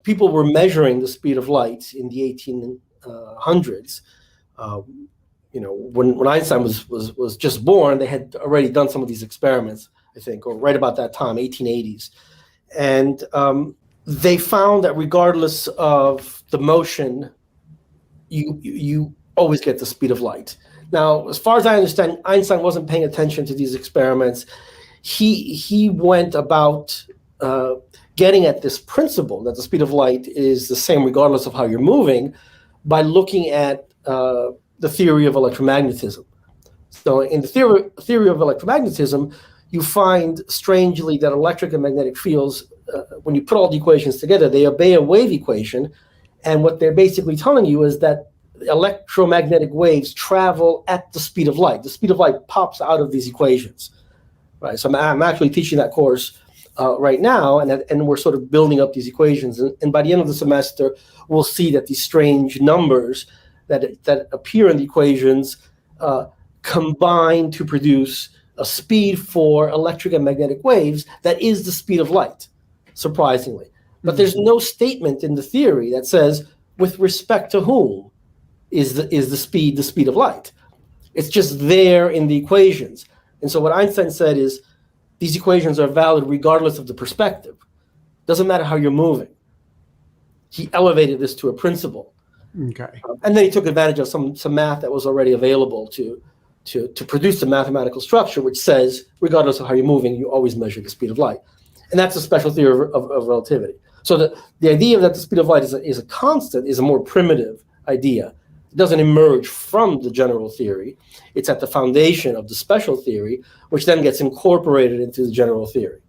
people were measuring the speed of light in the 1800s. When Einstein was just born, they had already done some of these experiments, I think, or right about that time, 1880s. And they found that regardless of the motion, you always get the speed of light. Now, as far as I understand, Einstein wasn't paying attention to these experiments. He went about getting at this principle that the speed of light is the same regardless of how you're moving by looking at the theory of electromagnetism. So in the theory of electromagnetism, you find strangely that electric and magnetic fields, when you put all the equations together, they obey a wave equation. And what they're basically telling you is that electromagnetic waves travel at the speed of light. The speed of light pops out of these equations, right? So I'm actually teaching that course right now, and we're sort of building up these equations. And by the end of the semester, we'll see that these strange numbers that appear in the equations combine to produce a speed for electric and magnetic waves that is the speed of light, surprisingly. But there's no statement in the theory that says, with respect to whom is the speed of light. It's just there in the equations. And so what Einstein said is, these equations are valid regardless of the perspective. Doesn't matter how you're moving. He elevated this to a principle. Okay. And then he took advantage of some math that was already available to produce the mathematical structure, which says, regardless of how you're moving, you always measure the speed of light. And that's a special theory of relativity. So the idea that the speed of light is a constant is a more primitive idea. It doesn't emerge from the general theory. It's at the foundation of the special theory, which then gets incorporated into the general theory.